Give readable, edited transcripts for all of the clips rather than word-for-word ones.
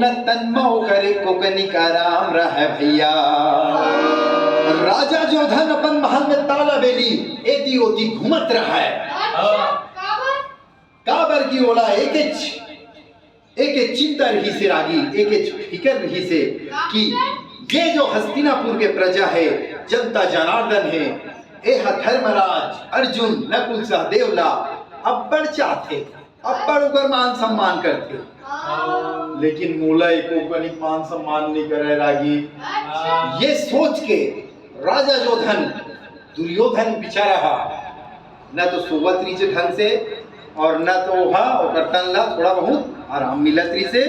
न तन्मो करे कोकनी का राम रह भैया। राजा जोधन अपन महल में ताला बेली एती ओती घूमत रहा है। काबर की ओला एक चिंता रही से रागी, एक फिकर रही से कि ये जो हस्तिनापुर के प्रजा है, जनता जनार्दन है, यह धर्मराज अर्जुन नकुल सहदेवला अब्बड़ चाहते, अब्बड़ उकर मान सम्मान करते, लेकिन मूला को कनिक मान सम्मान नहीं करे रागी। ये सोच के राजा जोधन दुर्योधन बेचारा न तो सोवत रीचे ढंग से और न तो तनला थोड़ा बहुत आराम मिलत रही से।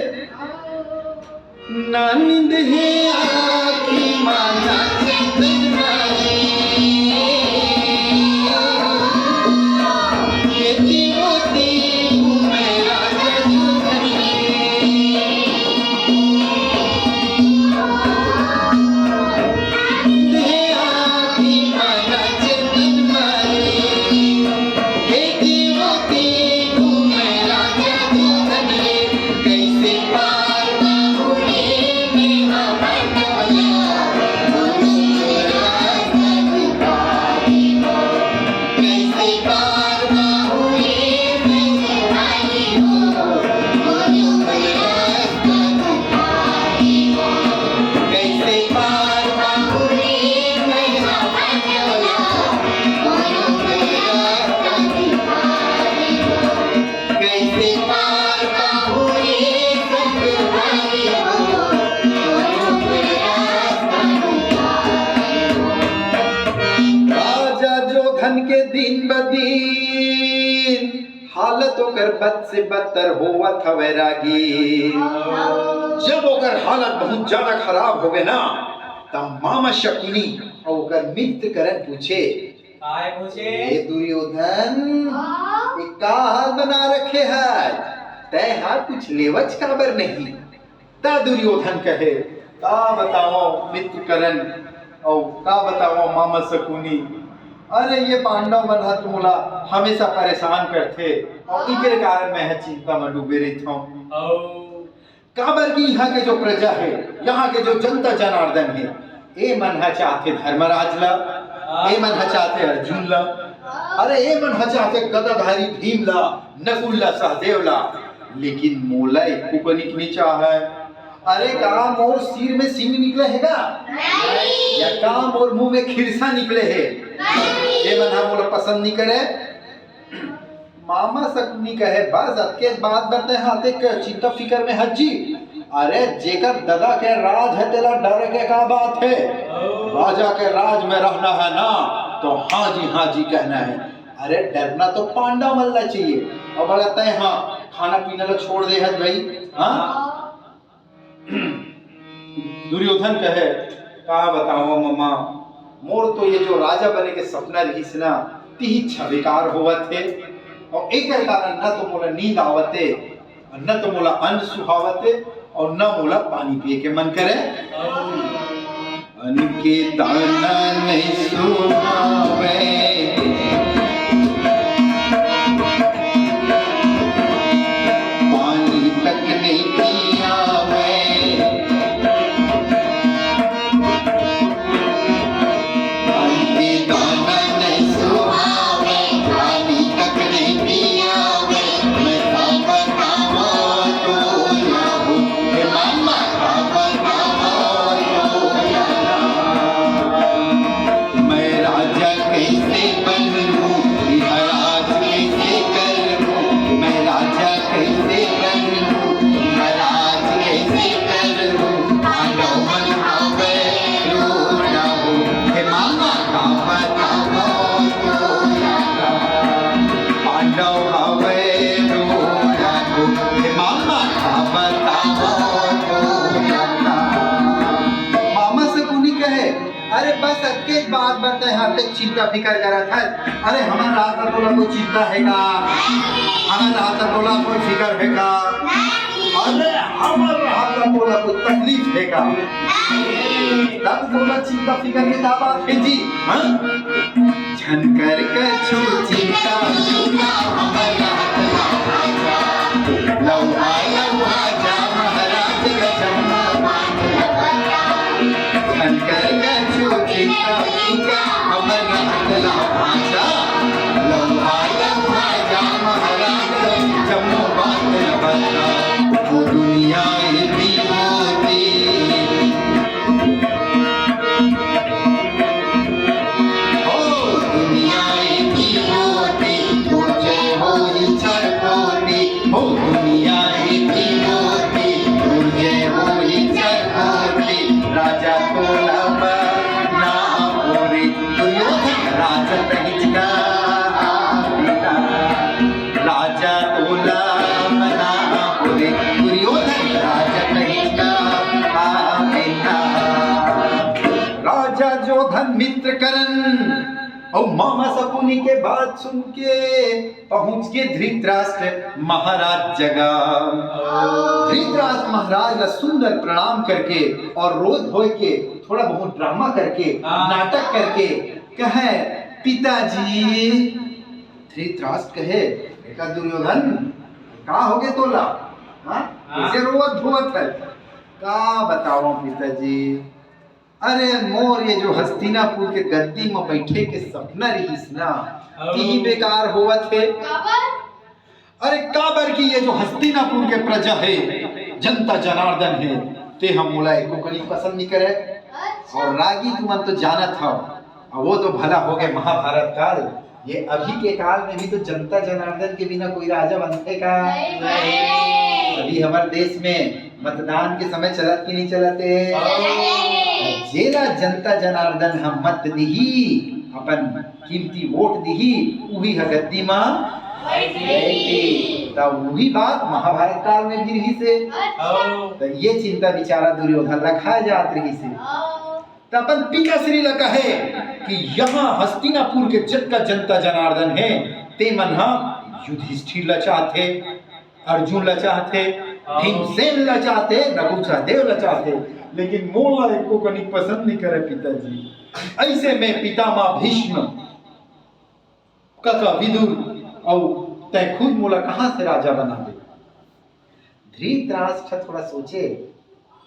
ना नींद है आँखी माना के दिन बदीन हालत ओकर बद से बदतर होवत हवे रागी। जब ओकर हालत बहुत ज्यादा खराब हो गए ना, तब मामा शकुनी और ओकर मित्र करण पूछे, ये दुर्योधन एक का हाल बना रखे है, तय हाथ कुछ लेवच काबर नहीं। ता दुर्योधन कहे, का बताओ मित्र करण और का बताओ मामा शकुनी, अरे ये पांडव मन मोला हमेशा परेशान करते और इनके कारण मैं चिंता में डूबे रहता हूँ। काबर की यहाँ के जो प्रजा है, यहाँ के जो जनता जनार्दन है, ये मन चाहते धर्मराज ला, ये मन चाहते अर्जुन ला, अरे ये मन चाहते गदाधारी भीम ला, नकुल ला, सहदेव ला, लेकिन मोला एक कुकनिक नहीं चाहे। अरे काम और सिर में सिंह निकले है का? या काम और मुंह में खिरसा निकले है? ये मना मोला पसंद नहीं करे। मामा शकुनी कहे, बस अतके बात बरते हाथे के चिंता फिकर में हज्जी। अरे जेकर दादा के राज है तेला डर के का बात है? राजा के राज में रहना है ना, तो हाँ जी कहना है। अरे डरना तो पांडव मल्ला चाहिए और बोला तय हाँ खाना पीना ला छोड़ दे है भाई। हाँ दुर्योधन कहे, का बताओ मामा, मोर तो ये जो राजा बने के सपना रही ना ती छविकार होवत थे, और एक कारण न तो मोला नींद आवते, न तो मोला अन्न सुहावते, और न मोला पानी पिए के मन करे। अन्न के दाना नहीं सुहावे, पानी तक नहीं पियावे, बात बताए हाथे चिंता फिकर करा था। अरे हमारा हाथ बोला कोई चिंता है का? हमारा हाथ बोला कोई फिकर है का? अरे हमारा हाथ बोला कोई तकलीफ है का? तब बोला चिंता फिकर की बात है जी। हाँ झनकर कछु चिंता चुका हमारा लौहा लौहा जा महाराज पुत्र करन। और मामा सपुनी के बात सुन के पहुंच के धृतराष्ट्र महाराज जगह। धृतराष्ट्र महाराज ला सुंदर प्रणाम करके और रोज धोए के थोड़ा बहुत ड्रामा करके नाटक करके कहे पिताजी। धृतराष्ट्र कहे बेटा दुर्योधन का हो गए तोला, कैसे रोवत धोवत है? का बताओ पिताजी, अरे मोर ये जो हस्तिनापुर के गद्दी में बैठे के सपना रहीस ना ती बेकार होवत है। अरे काबर की ये जो हस्तिनापुर के प्रजा है, जनता जनार्दन है, ते हम मोला एको कहीं पसंद नहीं करे। और रागी तुम तो जानत हो, वो तो भला हो गए महाभारत काल, ये अभी के काल में भी तो जनता जनार्दन के बिना कोई राजा बनते का नहीं। अभी हमारे देश में मतदान के समय चलत की नहीं चलते। जेला जनता जनार्दन हम मत दिही, अपन कीमती वोट दिही, वही गद्दी मां बैठी। तब वही बात महाभारत काल में भी रही से। तो ये चिंता बेचारा दुर्योधन रखा जात रही से। तो अपन पिताश्री लगा है कि यहाँ हस्तिनापुर के जितना जनता जनार्दन है ते मन युधिष्ठिर ला चाहते, अर्जुन ला चाहते, भीमसेन ला चाहते, रघु सहदेव ला चाहते, लेकिन मोला एको कनी पसंद नहीं करे पिताजी। ऐसे में पितामह भीष्म, काका विदुर और तय खुद मोला कहाँ से राजा बना दे। धृतराष्ट्र थोड़ा सोचे,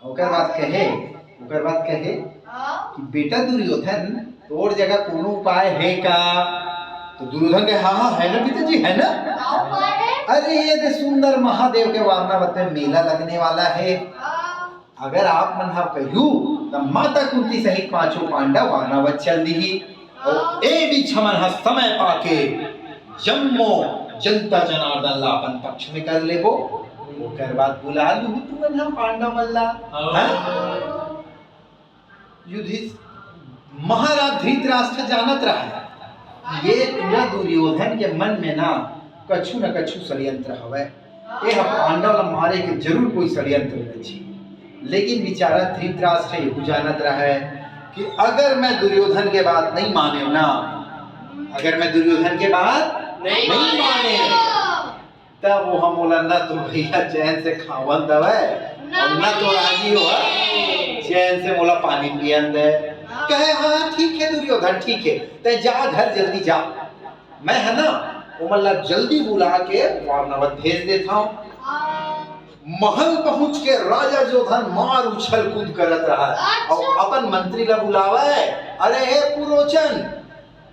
ओकर बात कहे कि बेटा दुर्योधन तोर जगह कोनो उपाय है का? तो दुर्योधन के हाँ है ना पिताजी, है ना। अरे ये तो सुंदर महादेव के वारनावत में मेला लगने वाला है, अगर आप मन कहू तो माता कुंती सहित पांचों पांडव वारनावत चल दी और ए बीच हमन समय पाके जम्मो जनता जनार्दन ला अपन पक्ष में कर लेबो। ओकर बाद बुला लू तुमन हम पांडव मल्ला। युधिष्ठिर महाराज धृतराष्ट्र जानत रहा ये पूरा दुर्योधन के मन में ना कछु न कछु षड्यंत्र हवे, ये पांडव ला मारे के जरूर कोई षड्यंत्र रची। लेकिन बेचारा धृतराष्ट्र ये जानत रहा है कि अगर मैं दुर्योधन के बात नहीं माने ना, अगर मैं दुर्योधन के बात नहीं माने तब वो हम बोला ना तो भैया चैन से खावन दवे और ना तो राजी हो चैन से मोला पानी पियन दे। कहे हाँ ठीक है दुर्योधन ठीक है, ते जा घर जल्दी जा, मैं है ना उमल्ला जल्दी बुला के वारनावत भेज देता हूँ। महल पहुंच के राजा जोधन मार उछल कूद करत रहा है और अपन मंत्री ला बुलावे। अरे हे पुरोचन,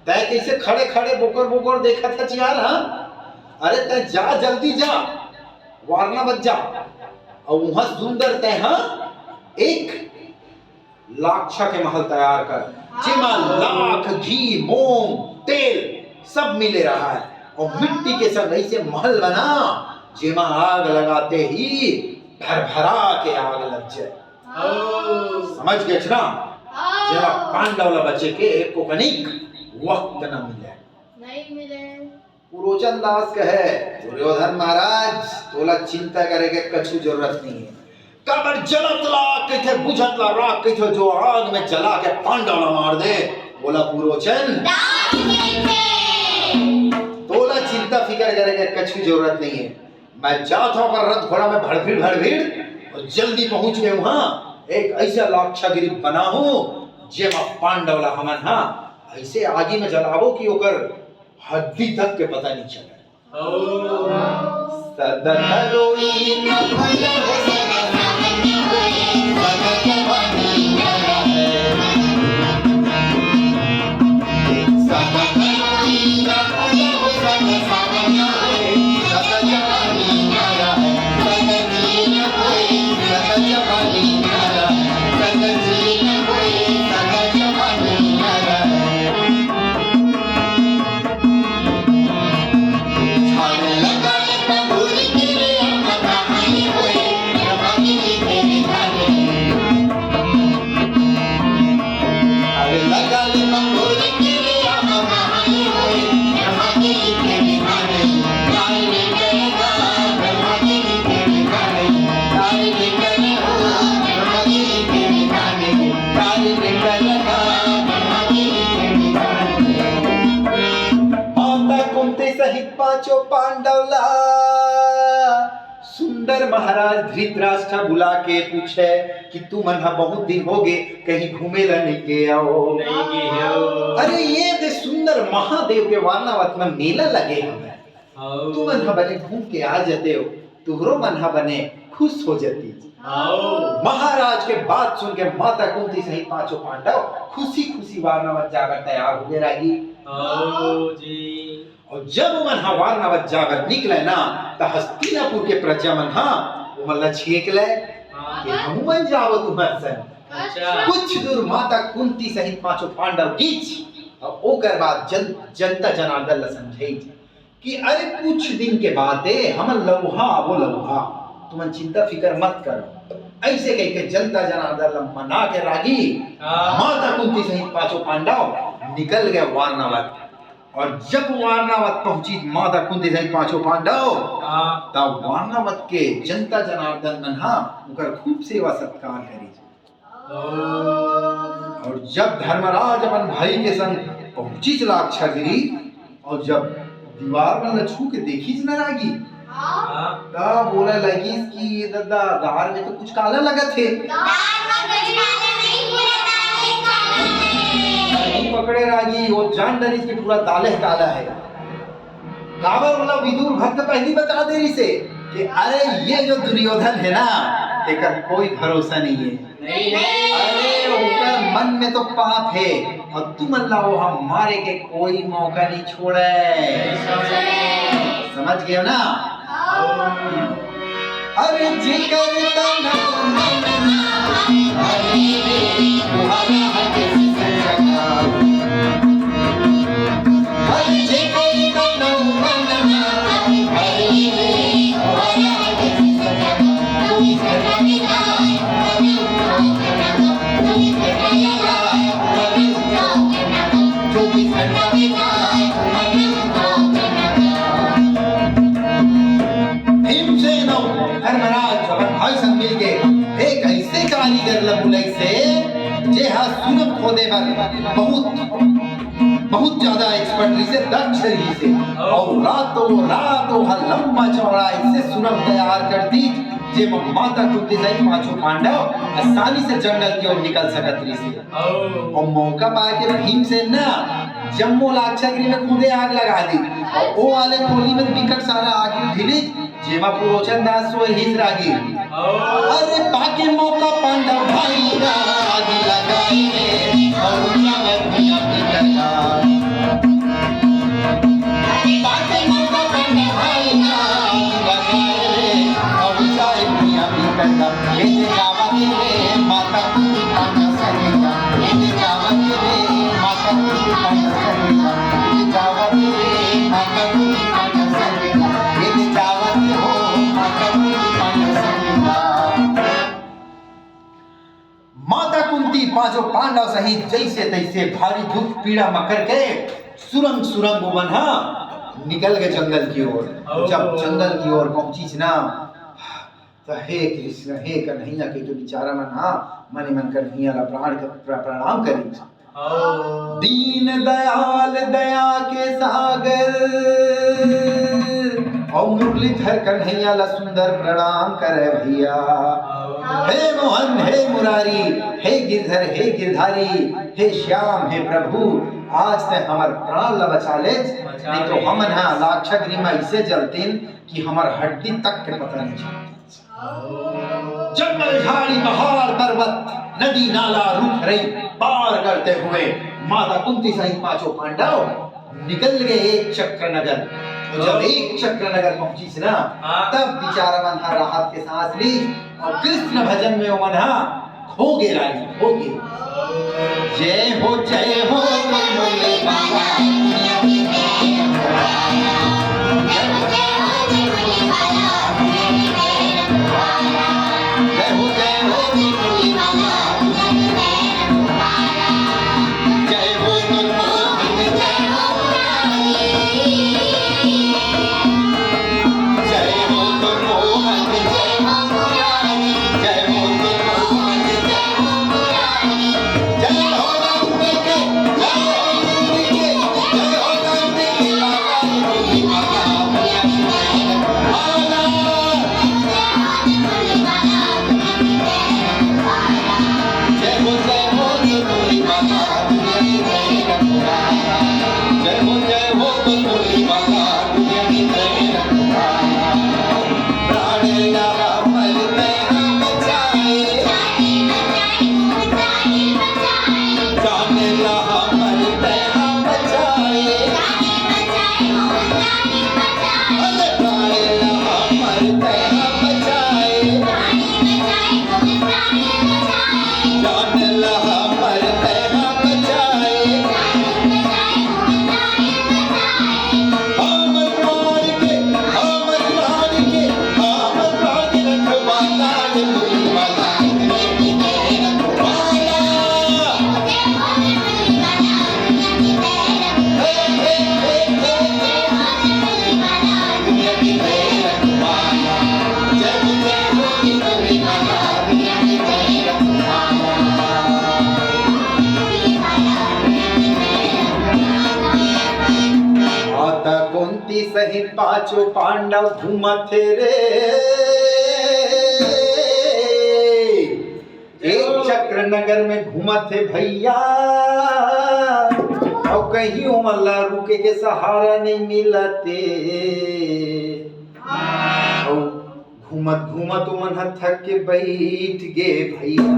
तय कैसे खड़े खड़े बोकर देखा था यार? हाँ अरे तय जा जल्दी जा वारनावत जा और वहां सुंदर तय एक लाक्षा के महल तैयार कर, जिमा लाख घी मोम तेल सब मिले रहा है और मिट्टी के संग ऐसे महल बना जेमा आग लगाते ही भरभरा के आग लग जाए। समझ गए ना? जेमा पांडव ला बचे के एको कनिक वक्त न मिले। पुरोचन दास कहे दुर्योधन महाराज तोला चिंता करे के कछु जरूरत नहीं है। कबर जलत ला कथे बुझत ला राख कथे जो आग में जला के पांडव ला मार दे। बोला पुरोचन तोला चिंता फिकर करे के कछु जरूरत नहीं है। मैं जाता हूँ रथ घोड़ा में भड़भीड़ और जल्दी पहुंच गए वहां एक ऐसा लाक्षागिरी बना हूं जेमा पांडव ला हमन ऐसे आगे में जलावो कि ओकर हड्डी तक के पता नहीं चले। माता कुंती सहित पांचों पांडवला सुंदर महाराज धृतराष्ट्र बुला के पूछे कि तू मन्हा बहुत दिन हो गए कहीं घूमे ला नहीं गए आओ। अरे ये दे सुंदर महादेव के वारनावत में मेला लगे हमें, तू मन्हा बने घूम के आ जाते हो, तुहरो मन्हा बने खुश हो जाती। महाराज के बात सुन के माता कुंती सहित पांचों पांडव खुशी खुशी वारनावत जाकर तैयार हो गए रागी। और जब मन्हा वारनावत जाकर निकले ना तो हस्तिनापुर के प्रजा मन्हा वो मल्ला छेक ले कि हम मन जाओ तुम्हारे संग। कुछ दूर माता कुंती सहित पांचों पांडव गीच और ओकर बाद जनता जनार्दन ल समझाई कि अरे कुछ दिन के बाद हम लौहा वो लौहा, तुम चिंता फिकर मत करो। ऐसे कह के जनता जनार्दन मना के रागी माता कुंती सहित पांचों पांडव निकल गए वारनावत। और जब वारनावत पहुंची माता कुंती सहित पांचों पांडव तब वारनावत के जनता जनार्दन मन्हा उनका खूब सेवा सत्कार करी। और जब धर्मराज अपन भाई के संग पहुंची लाक्षागिरी और जब दीवार में छू के देखी न रागी तब बोला लगी कि ये दादा दार में तो कुछ काला लगा थे। नहीं पकड़े रागी वो जान डरी कि पूरा दाले काला है। काबर बोला विदुर भक्त पहली बता दे रही से कि अरे ये जो दुर्योधन है ना एकर कोई भरोसा नहीं है। अरे उनका मन में तो पाप है और तुम अल्लाह वो हम मारे के कोई मौका नहीं छोड़े। समझ गए हो ना? अरे जिकर बहुत ज्यादा एक्सपर्टली से दक्ष रही से और रातों रातों हर लंबा चौड़ा इससे सुरंग तैयार कर दी जे माता कुंती सहित पांचों पांडव आसानी से जंगल की ओर निकल सकत रही से। और मौका पाके भीम से ना जम्मू लाक्षागिरी में खुदे आग लगा दी और वो वाले खोली में विकट सारा आग ढिली जेमा पुरोचन दास सो हिज रागी। अरे बाकी मौका पांडव भाई आग लगाई और जगत में अपनी करना बाकी मौका पांडव भाई आग लगाई और जगत में अपनी करना। ये जावा के माता कुंती पांडव सरेगा, ये जावा के माता कुंती पांडव सरेगा, ये जावा के माता कुंती पांडव सरेगा, ये जावा के हो माता कुंती पांडव सरेगा। माता कुंती पांचों पांडव सहित जैसे तैसे भारी दुख पीड़ा मकर के सुरंग सुरंग बना निकल गए जंगल की ओर। जब जंगल की ओर पहुंची ना तो हे कृष्ण हे कन्हैया के तो बेचारा मन मने मन कन्हैया ला प्रणाम करी। दीन दयाल दया के सागर और मुरलीधर कन्हैया ला सुंदर प्रणाम करे भैया। हे मोहन हे मुरारी हे गिरधर हे गिरधारी हे श्याम हे प्रभु आज से हमार प्राण ला बचा ले, नहीं तो हम ना लाक्षागिरी में ऐसे जलतीन कि हमार हड्डी तक के पता नहीं चलती। जंगल झाड़ी पहाड़ पर्वत नदी नाला रुख रही पार करते हुए माता कुंती सहित पांचों पांडव निकल गए एक चक्र नगर। तो जब एक चक्र नगर पहुंची ना तब बेचारा मनहा राहत के सांस ली और कृष्ण भजन में वो मनहा खो गए रानी खो गए। जय हो मुरली बाबा जय सहित पांचों पांडव घूमत रे, एक चक्र नगर में घूमत थे भैया, और कहीं मल्ला रुके के सहारा नहीं मिलते, घूमत घूमत मन थक के बैठ गे भैया।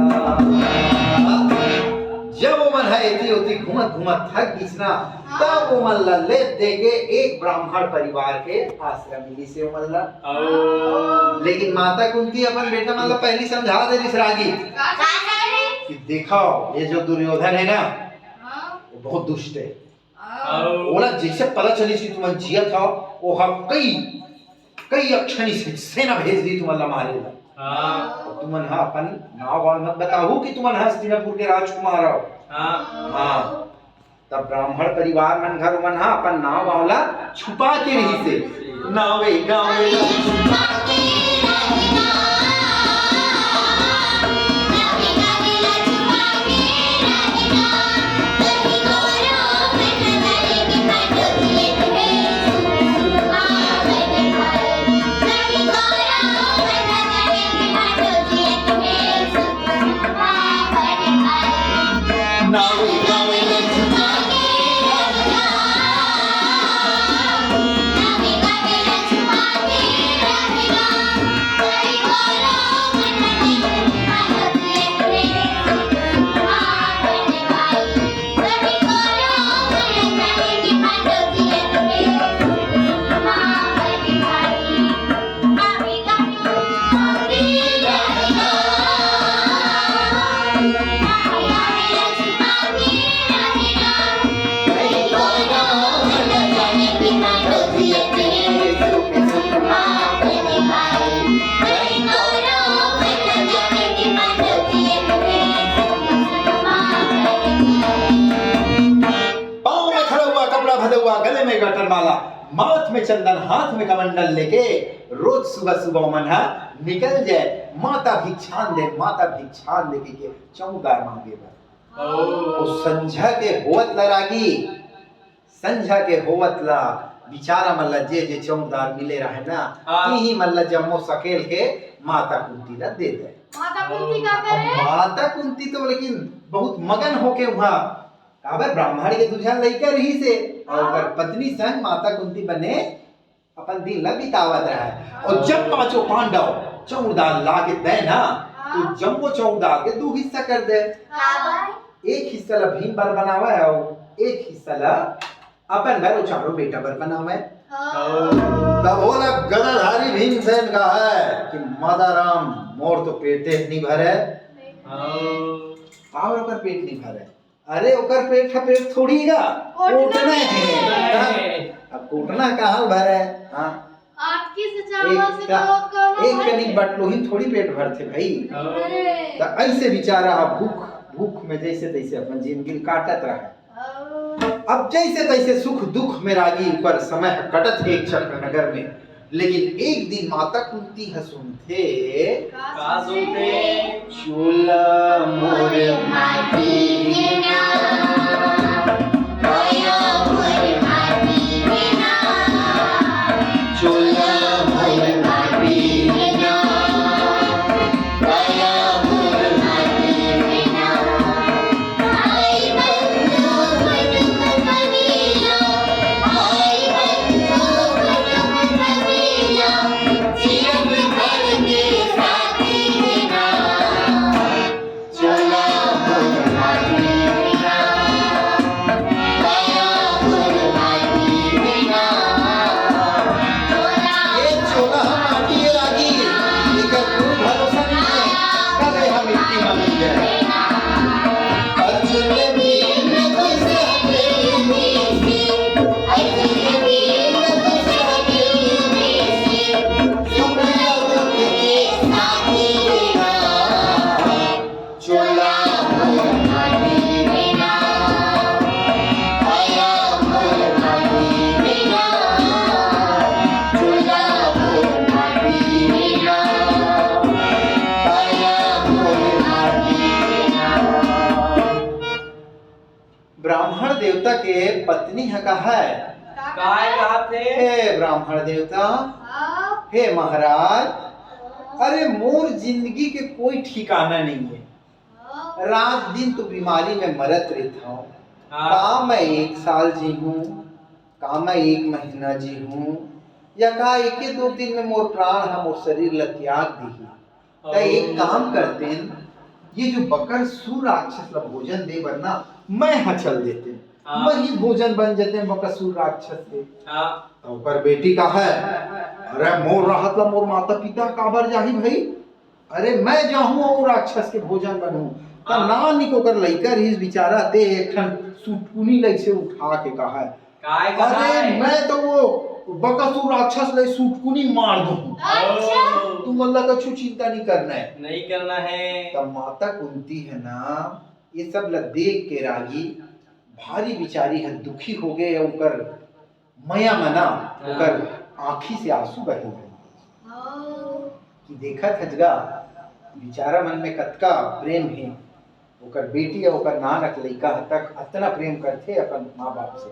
जब वो मन है इतनी होती घूमत घूमत थक गिसना, तब वो मल्ला ले देगे एक ब्राह्मण परिवार के आश्रम मिली से मल्ला। लेकिन माता कुंती अपन बेटा मल्ला पहली समझा दे रिसरागी कि देखो ये जो दुर्योधन है ना वो बहुत दुष्ट है, बोला जैसे पता चली कि तुम जिया था वो हम कई अक्षणी सेना भेज दी तुम्हारा मारेगा। तो तुमन हा अपन नाव वाल मत बताओ कि तुमन हस्तिनापुर के राजकुमार हो। हाँ तब ब्राह्मण परिवार मन घर मन हा अपन नाव वाला छुपा के रही से नावे गावे गले में गटर माला, माथ में चंदन, हाथ में कमंडल लेके रोज सुबह सुबह मन निकल जाए माता भिक्षान दे के चौदार मांगे बा। संझा के होवत लरागी, संझा के होवत ला बिचारा मल्ला जे चौदार मिले रहे ना ही मल्ला जम्मो सकेल के माता कुंती ला दे दे। माता कुंती का करे? माता कुंती तो लेकिन बहुत मगन होके वहाँ काबर ब्राह्मण के दूसरा लइका रही से और पत्नी संग माता कुंती बने अपन दिन ला बितावत रहा। और जब पांचों पांडव चौदार ला के दे ना तो जम्मो चौदार के दो हिस्सा कर दे। एक हिस्सा ला भीम बर बनावा है और एक हिस्सा ला अपन घर चारों बेटा बर बनावा है। तब बोला गदाधारी भीमसेन का है कि मादाराम मोर तो पेटे नहीं भरे और ओकर पेट नहीं भरे। अरे ओकर पेट का पेट थोड़ी गा कोटना है। अब कोटना कहाँ भरे? हाँ एक कनिक बटलो ही थोड़ी पेट भरते भाई। तो ऐसे बेचारा भूख में जैसे तैसे अपन जिंदगी काटत रहा। अब जैसे तैसे सुख दुख में रागी ऊपर समय कटत एक चक्र नगर में। लेकिन एक दिन माता कुंती सुनते चूला मोर माटी ना काया मोर माटी ना चूला मोर माटी ना काया मोर माटी ना आई बंधु बन बनिया आई बंधु बन बनिया जीवन भर के साथी ना चूला मोर माटी देवता के पत्नी है का है। काय कहा थे? हे ब्राह्मण देवता, हाँ, हे महाराज, अरे मोर जिंदगी के कोई ठिकाना नहीं है। हाँ, रात दिन तो बीमारी में मरत रहता हूँ। हाँ। का मैं 1 साल जी हूँ, का मैं 1 महीना जी हूँ, या का 1-2 दिन में मोर प्राण है मोर शरीर ल त्याग दी। तो एक काम करते हैं, ये जो बकर सुर राक्षस ला भोजन दे वरना मैं हचल देते, हाँ। वही भोजन बन जाते हैं बकर सुर राक्षस के। हाँ। तो ओकर बेटी का है, अरे मोर राहत ला मोर माता पिता काबर जाही भाई, अरे मैं जाहूं और राक्षस के भोजन बनूं। तो ना निको कर लइका रहीस बेचारा ते एकठन सुटकुनी लई से उठा के कहा है, काय कहा अरे है? मैं तो वो बकासुर राक्षस ले सुटकुनी मार दूं, अच्छा, तुम अल्लाह का कुछ चिंता नहीं करना है। नहीं करना है। तब माता कुंती है ना, ये सब ल देख के रागी भारी बिचारी है दुखी हो गए, ओकर मया मना ओकर आँखी से आंसू बहे हाँ, कि देखा थजगा बिचारा मन में कतका प्रेम है, ओकर बेटी और ओकर नानक लइका तक इतना प्रेम करथे अपन माँ बाप से,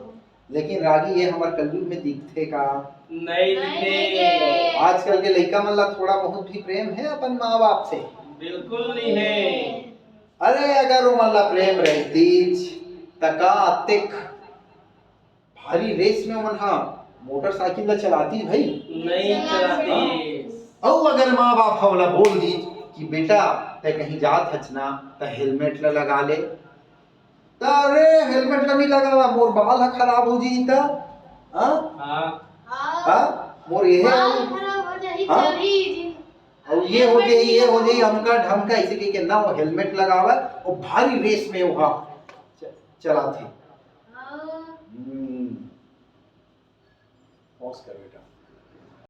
लेकिन रागी ये हमार कलयुग में दिखथे का नहीं नहीं दिखे। दिखे। आजकल के लइका मन ला थोड़ा बहुत भी प्रेम है अपन माँ बाप से। बिल्कुल नहीं है। अरे अगर वो मन ला प्रेम रहतीच तका अतेक भारी रेस में मन हा मोटरसाइकिल ला चलाती भाई। नहीं चलाती। और अगर माँ बाप हमला बोल दी कि बेटा ते कहीं जात हचना तो हेलमेट ला लगा ले, तो अरे हेलमेट ला नहीं लगावा मोर बाल हा खराब हो जी त हाँ हाँ। हाँ मोर ये है बाल खराब हो जाही, हाँ? चली जी। और ये हो जाए हमका ढमका ऐसे के ना वो हेलमेट लगावा और भारी रेस में वहाँ चला थी। हाँ, पॉज कर बेटा।